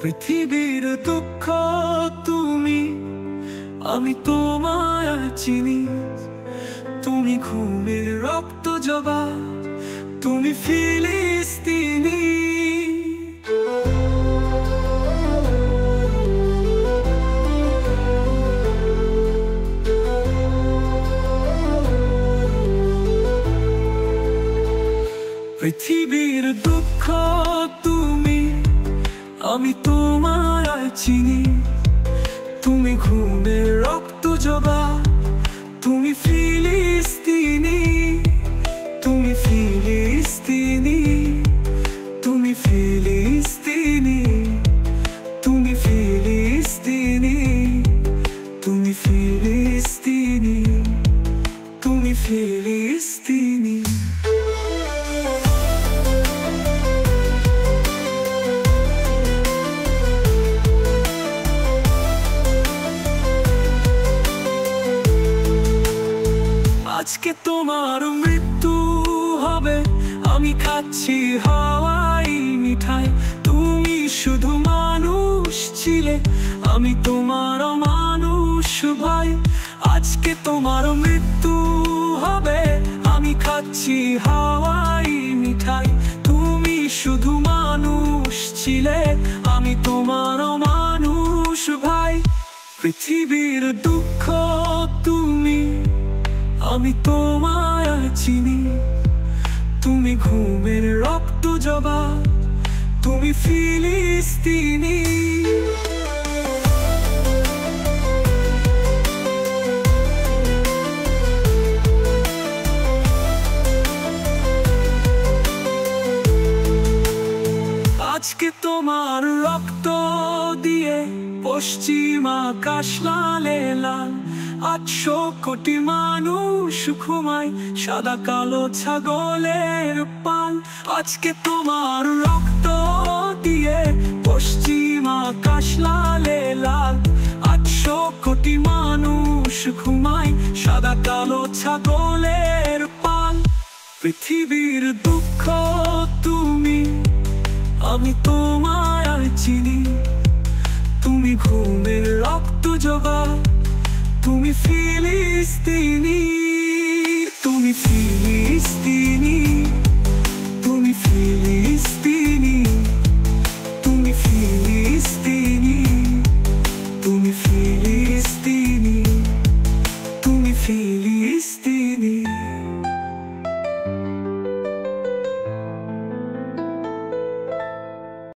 পৃথিবীর দুঃখ তুমি, আমি তোমায় চিনি। তুমি ঘুমের রক্ত জবা, তুমি ফিলিস্তিনি। পৃথিবীর দুঃখ তুমি, আমি তোমায় চিনি। তুমি ঘুমের রক্ত জবা, তুমি ফিলিস্তিনি। তুমি ফিলিস্তিনি, তুমি ফিলিস্তিনি, তুমি ফিলিস্তিনি, তুমি ফিলিস্তিনি, তুমি ফিলিস্তিনি। আজকে তোমার মৃত্যু হবে, আমি খাচ্ছি হাওয়াই মিঠাই। তুমি শুধু মানুষ ছিলে, আমি তোমার মানুষ ভাই। আজকে তোমার মৃত্যু হবে, আমি খাচ্ছি হাওয়াই মিঠাই। তুমি শুধু মানুষ ছিলে, আমি তোমার মানুষ ভাই। পৃথিবীর দুঃখ তুমি, আমি তোমায় চিনি। তুমি ঘুমের রক্ত জবা, তুমি ফিলিস্তিনি। আজকে তোমার রক্ত দিয়ে পশ্চিম আকাশ লালে লাল। 800 কোটি মানুষ ঘুমায় সাদা কালো ছাগলের পাল। আজকে তোমার রক্ত দিয়ে পশ্চিম আকাশ লালে লাল। 800 কোটি মানুষ ঘুমায় সাদা কালো ছাগলের পাল। পৃথিবীর দুঃখ তুমি, আমি তোমায় চিনি। তুমি ঘুমের রক্ত জবা, তুমি ফিলিস্তিনি। তুমি ফিলিস্তিনি, তুমি ফিলিস্তিনি, তুমি ফিলিস্তিনি, তুমি ফিলিস্তিনি, তুমি ফিলিস্তিনি।